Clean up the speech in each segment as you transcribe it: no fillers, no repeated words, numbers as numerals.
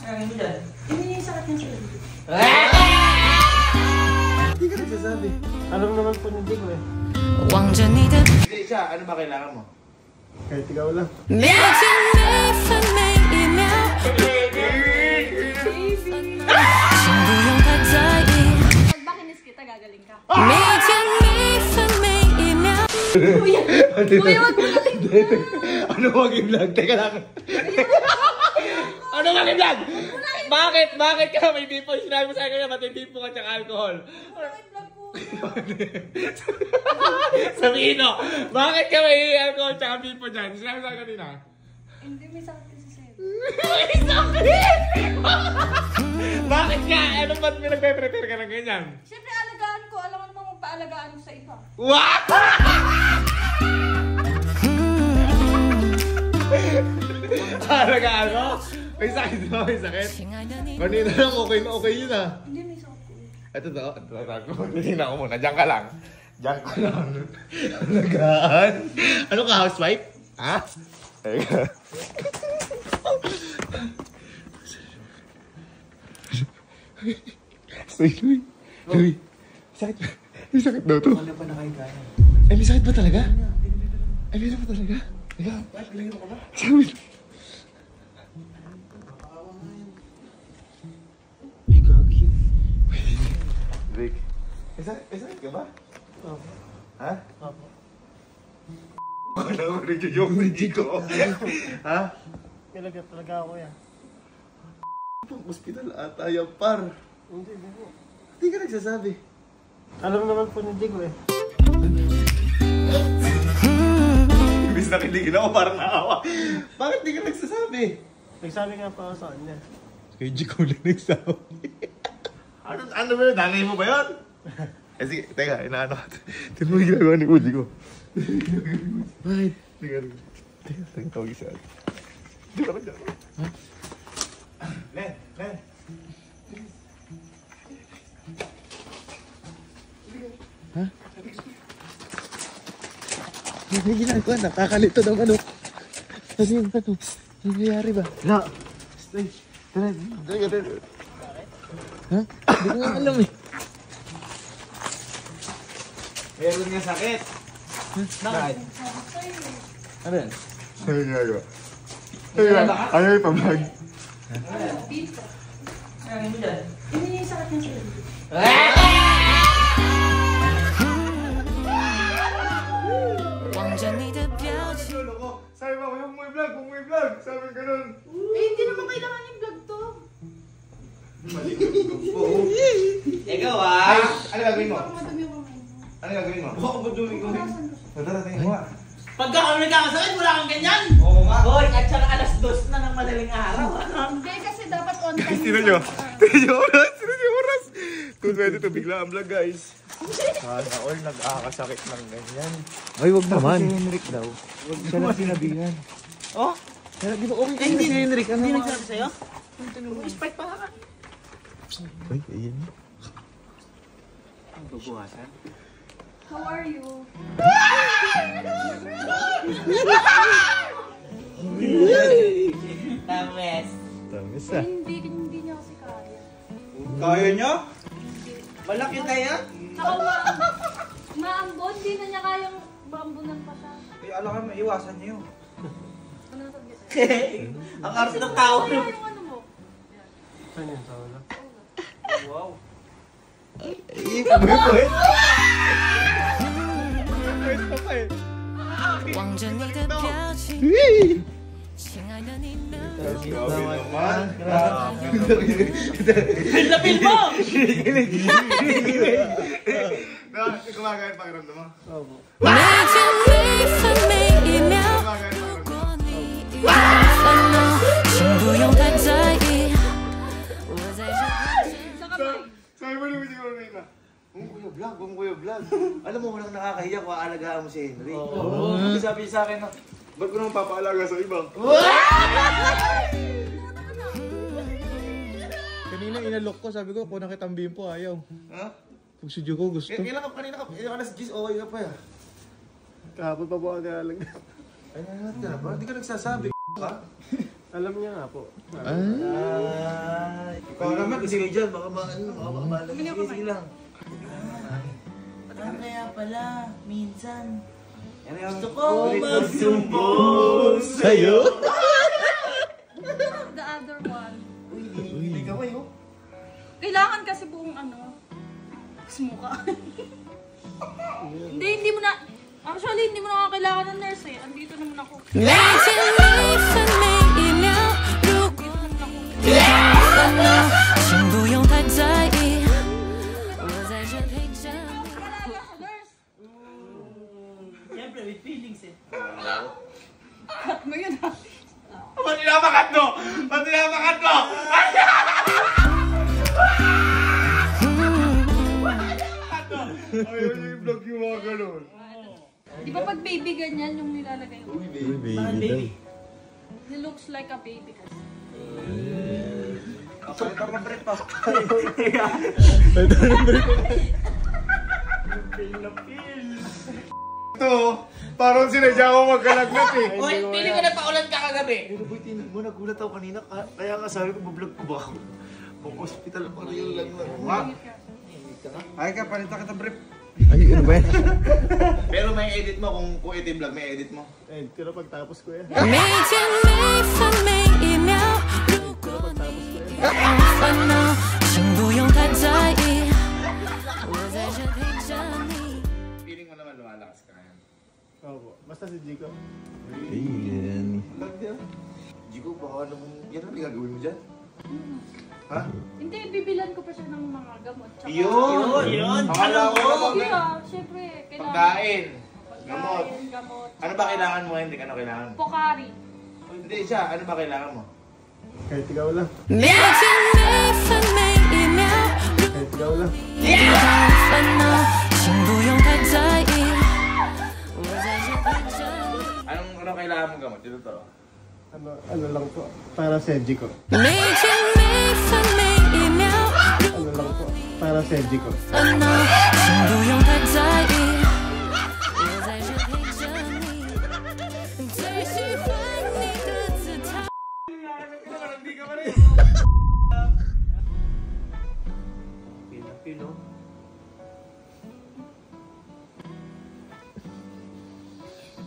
Kaya mo dyan? Hindi niya yung sakit niya sa'yo. Hindi ka nagsasabi. Alam naman po hindi ko eh. Hindi siya, ano ba kailangan mo? Kahit ikaw lang. Pag bakinis kita, gagaling ka. Kuya! Kuya, wag mo galing ka! Ano wag i-vlog? Teka lang. Ano wag i-vlog? Bakit? Bakit ka may bipo? Sinabi mo sa akin na matindi po ka tsaka alcohol. Vlog ko. Sabihin mo, bakit ka may alcohol tsaka bipo dyan? Sinabi mo sa akin kanina. Hindi, may sakit kasi sa'yo. May sakit! Bakit ka? Ano ba't pinagpe-prepare ka ng ganyan? Siyempre, alagaan ko. Alam mo naman magpaalagaan mo sa iba. What? Alagaan mo? May sakit ba? May sakit? Kanina lang okay na okay yun ah. Hindi, may sakit ko. Ito to. Tingnan ko muna. Diyan ka lang. Diyan ka lang. Alagaan? Ano ka? Housewife? Ha? Teka. Sorry. Sorry. Sakit ba? May sakit daw to. Ano pa nakikaya? Ay, may sakit ba talaga? Ay, may sakit ba talaga? Teka. Lagyan mo ka ba? Sabi. Ay, gagi. Rick. May sakit ka ba? Opo. Ha? Opo. Wala ko rin yung ko. Ha? Talaga talaga ako yan. Pang hospital ata yung par. Hindi po. Hindi ka nagsasabi. Alam naman po hindi ko eh. Imbis na kiligin ako parang naawa. Bakit di ka nagsasabi? Nagsabi nga pa ako sa kanya. Kay G ko lang nagsabi. Ano ba yun? Nanay mo ba yun? Eh sige, teka, inaano ka. Tignan mo yung ginagawa ni Uji ko. Bakit? Teka, tawag isa. Di ba rin? Ha? Len! Ha? Ano yung ginagawa? Nakakalito ng manok. Ano yung ano? Ano nangyayari ba? Wala. Stay. Tara. Ha? Hindi ko nga alam eh. Meron nga sakit. Bakit? Ano yan? Ano yung ginagawa? Ayaw ipa-vlog. Dito. Kaya mo dyan? Hindi niya yung sakit niya sa'yo. Sabi mo, huwag mo i-vlog, sabi ganun. Eh, hindi naman kailangan yung vlog to. Ikaw ah! Ano gagawin mo? Parang madami yung kamay mo. Ano gagawin mo? Baka ba dumi ko? Tara, tingin mo nga. Pagka kami nagkakasakit, wala kang ganyan! Oo nga. Hoy, at saka alas 2 na ng madaling araw, ano? Hindi, kasi dapat on time. Tingnan nyo. Tingnan nyo oras. Tingnan nyo oras. 2:20 bigla ang vlog, guys. Sana all nag-akasakit ng ganyan. Ay, wag naman. Si Henrik daw. Siya lang sinabihan. Oh? Di ba okay Eh, hindi si Henrik? Ano Hindi ba? nagsabi sa'yo? Spike pa ka. Ay, ayan. Ang bubuhasan. How are you? Tames. Tamis Hindi niya kasi kaya. Kaya niya? Malaki na yan? Saka maambon, hindi na niya kayang maambunan pa siya. Eh, alam ka, maiwasan niyo. Ano na sabi? Ang arte ng tao. Ano yung ano mo? Saan yan? Sa wala? Wow. Pwede. Grabe naman. Lapil mo! Kumagain pakiramdam mo? Opo. Sabi mo naman siguro na Kuya Vlog. Alam mo, walang nakakahiya kung aalagaan mo si Henry. Kasi sabi niya sa akin na, ba't ko naman papaalaga sa ibang? Kanina inalok ko, sabi ko, kung nakitang bimpo, ayaw. Ha? Kung si Juko gusto. Kailan ka kanina ka? Ilan ka na sa Gis? Okay ka pa ya. Kahapon pa po ako nalalag. Ay, nangat ka na ba? Hindi ka nagsasabi. Ka? Alam niya nga po. Ikaw naman, Sige dyan, baka mabalan. Sige lang. Kaya pala, minsan. Gusto ko Magsumbong sa'yo. The other one. Hindi ka kayo. Kailangan kasi buong ano, smuka. Hindi mo na, actually, hindi mo na kailangan ng nurse eh. Andito naman ako. Siyempre, with feelings eh. Cut mo yun ha. Ba't nilamakat mo? Ba't nilamakat mo? Ayaw niyo i-vlog yung mga ganun. Di ba pag baby ganyan yung nilalagay ko? Baby. It looks like a baby kasi. Kapalitan ka brief pa. Ito, parang sinadya ko magkalagnat eh. Uy, pili ko na paulan ka kagabi. Pero boy, tinig mo, nagulat ako kanina. Kaya nga sabi ko, bablog ko ba ako? Pang-hospital pa rin yung lagnat. Ay ka, palitan kita brief. Ay, ano ba yan? Pero may edit mo kung ito yung vlog, may edit mo. Eh, tira pagtapos ko yan. Feeling mo naman lumalakas ka ngayon. Opo, basta si Jico. Ayan. Jigo, baka naman, yan ang gagawin mo dyan? Ha? Hindi, bibilan ko pa siya ng mga gamot. Tsaka, Yun. Akala ko naman. Hindi ah, syempre, kailangan. Pagkain. Gamot. Pagkain, gamot. Ano ba kailangan mo, Hendrik? Ano kailangan mo? Pokari. Hindi siya, ano ba kailangan mo? Kahit ikaw lang. Kahit ikaw lang. Anong kailangan mong gamot? Dito to. Ano lang po, para sa Jico. Ano lang po, para sa Jico. Pilo.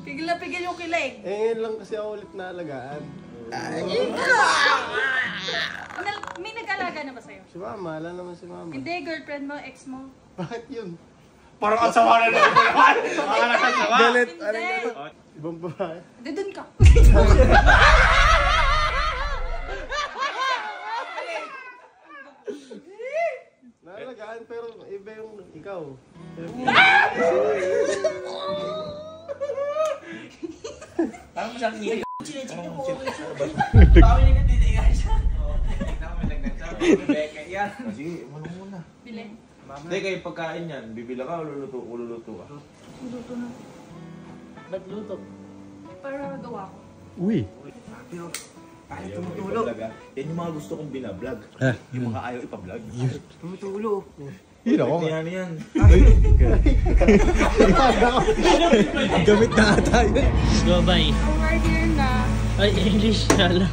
Pigil na pigil yung kilig. Eh, ngayon lang kasi ako ulit naalagaan. May nag-alaga na ba sa'yo? Si Mama, alam naman si Mama. Hindi, girlfriend mo, ex mo. Bakit yun? Parang ang sama na loob mo naman. Parang ang sama. Galit. Hindi. Ibang babae. Hindi, dun ka. Naalagaan pero iba yung ikaw. Parang masyadong ngiri. Chinecheck ko. Tawin yung natitigan siya. Beke yan. Sige, manong muna. Bili. Hindi, kayo pagkain yan. Bibila ka o luluto ka? Luto na. Ba't luto? Para gawa ko. Uy. Pero, ay, Ayaw mo tumutulo. ipa-vlog, ah. Yan yung mga gusto kong binablog. Yung mga ayaw ipa-vlog. Tumutulo. Yun ako. Yan yan. Gamit na ata yun. Go, bye. Over here na. Ay, English na lang.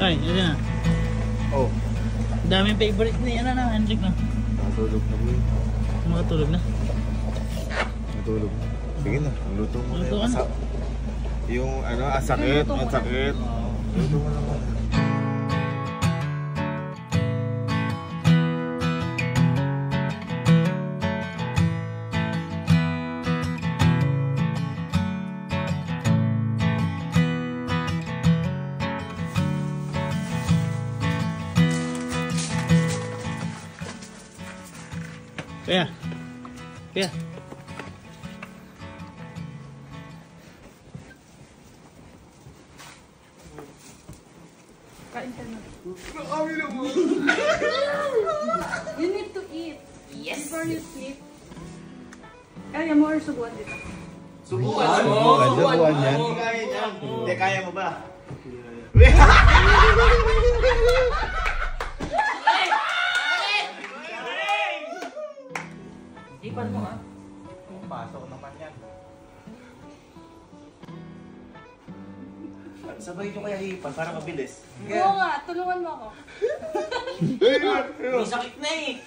Ay, yun na. Oh. Daming favorite ni ano na, Hendrik na. Natulog na mo. Mga tulog na. Natulog na. Sige na, luto mo Luto ka na. Yung ano, ang sakit, ang sakit. Luto mo naman. Kaya. Kaya. Kain ka na. You need to eat. Yes. Before you sleep. Kaya mo or subuan dito. Subukan mo! Subukan yan. Hindi kaya yan. Hindi, kaya mo ba? Hipan mo ah. Pasok naman yan. Sabay nyo kaya hipan para mabilis. Oo nga, tulungan mo ako. May sakit na eh.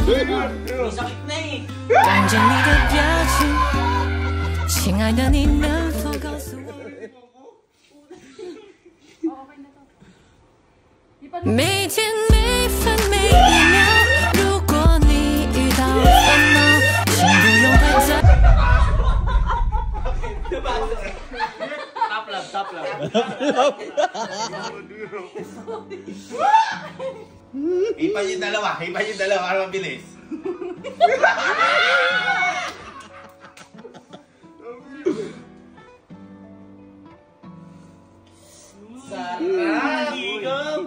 May sakit na eh. 望着你的表情，亲爱的，你能否告诉我？ Oo, okay na to. Ipan mo. 每天每分每一秒，如果你遇到烦恼，请不用太在。 Top love. Hipan yung dalawa para mabilis. Sarap! Higop!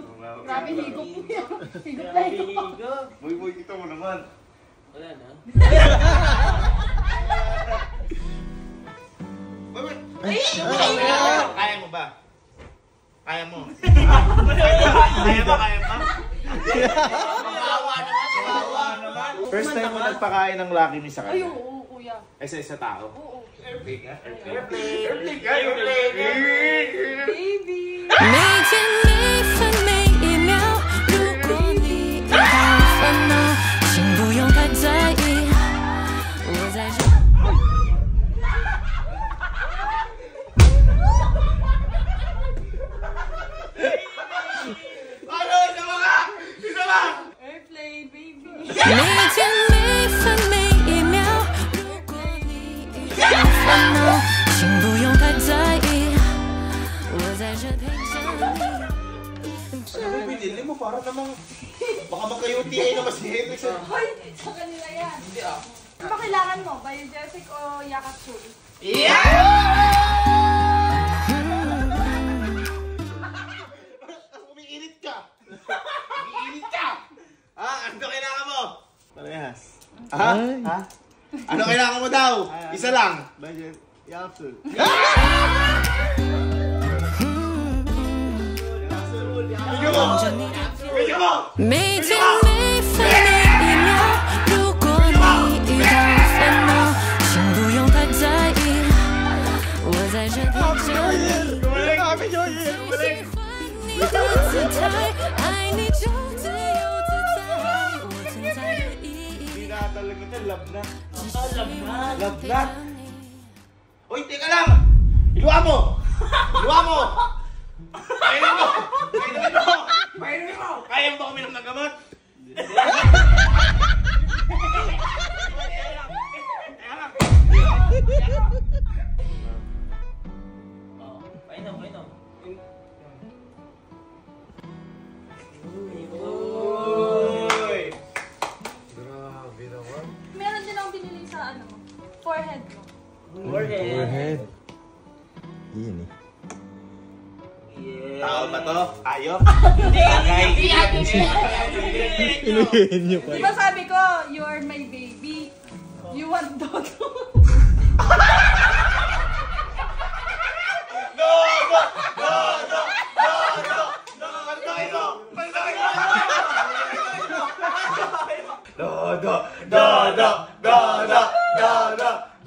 Grabe, higop po yan. Higop na higop. Higop! Boy, kita mo naman. Wala na. Kaya mo ba? Kaya mo? Kaya ba? Kawawa naman. First time mo nagpakain ng Lucky Me sa Ay, kanya? oo, kuya. Isa taao? Oo. Airplane ka? Baby! 每天每分每一秒，如果你遇到烦恼，请不用太在意，我在这。 Airplane, baby! 每天每分每一秒，如果你遇到烦恼，请不用太在意，我在这陪着你。 Ano binili mo? Para namang baka magka-UTI naman si Hendrix. Hoy, sa kanila yan. Hindi ah. Ano ba kailangan mo? Biogesic o Yakatsul? Umiinit ka! Umiinit ka! Ano kailangan mo? Parehas. Ha? Ano kailangan mo daw? Isa lang. Budget. Yapsul. Bigyan mo! Bigyan mo! 每天每分每一秒，如果你遇到烦恼，请不用太在意，我在这陪着你。 喜欢你的姿态，爱你就自由自在，我存在的意义。 Tinatalag kita, love na. Laman. Love na. Uy, teka lang! Iluwa mo! Iluwa mo! Painumin mo! Painumin mo! Painumin mo! Kaya mo ba uminom ng gamot? Painom. Uy! Meron din akong binili sa forehead mo. Forehead. Yun eh. Yeah. Tao ba to? Ayok? Inuhin niyo pa. Di ba sabi ko, you are my baby. You want Dodo.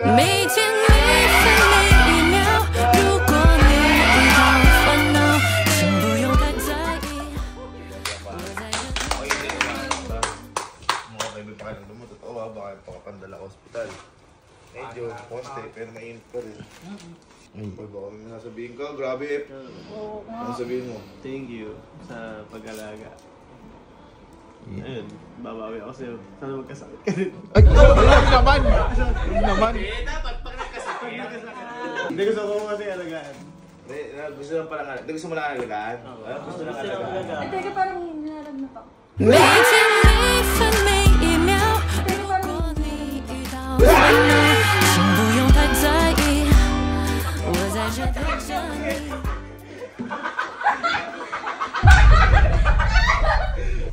每天每分每一秒，如果你遇到烦恼，请不用太在意，我在这陪着你。 Mga kaibigan pa kayo ng lumot. Totoo ba? Baka pakapandala ka ospital. Medyo, konti, pero mainit pa rin. Pag baka may nasabihin ka, grabe eh. Ano sabihin mo? Thank you sa pag-alaga. Ayun, babawi ako sa'yo. Sana magkasakit ka rin. Ay, naman! Naman! Dapat pag nagkasakit. Hindi gusto ko kasi alagaan. Gusto lang pala nga. Gusto mo lang alagaan? Gusto lang alagaan. Eh, teka, parang hinalag na to. 每天每分每一秒，如果你遇到烦恼，请不用太在意，我在这陪着你。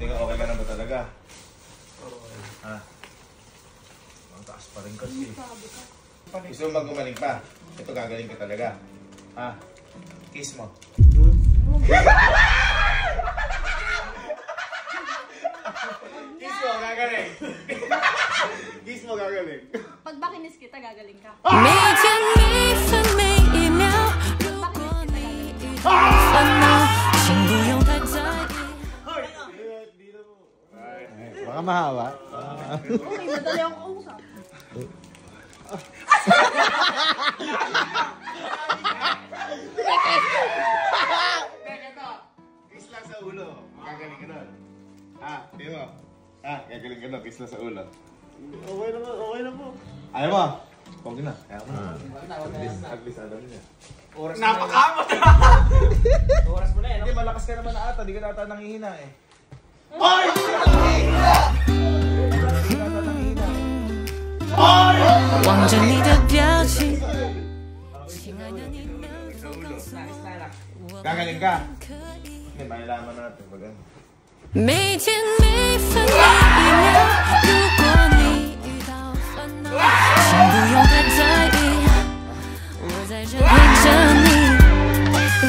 Tingnan, okay ka na ba talaga? Ha? Ang taas pa rin kasi. Gusto mo gumaling pa? Ito gagaling ka talaga. Ha? Kiss mo. Kiss mo, Gagaling. Pag ba kinis kita, gagaling ka. 每天每分每一秒，如果你遇到烦恼，请不用太在意。 Baka mahaba. Okay, madali akong kausap. Kiss lang sa ulo. Gagaling ka nun. Di mo? Gagaling ka nun. Kiss lang sa ulo. Okay na po. Ayaw mo? Huwag na. Ayaw mo. At least alam niya. Napakamot! Oras mo na eh, no? Hindi, malakas ka naman ata. Di ka nata nangihina eh. 望着你的表情，亲爱的，你能否告诉我？ Gagaling ka. Hindi, malalaman natin. Pag ano. 每天每分每一秒，如果你遇到烦恼，请不用太在意，我在这陪着你。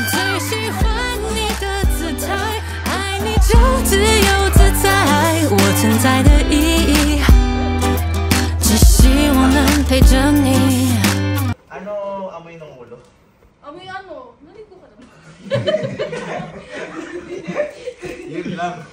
最喜欢你的姿态，爱你就自由自在，我存在的意义，只希望能陪着你。 Ano amoy ng ulo? Amoy ano? Naligo ka naman. Yun lang.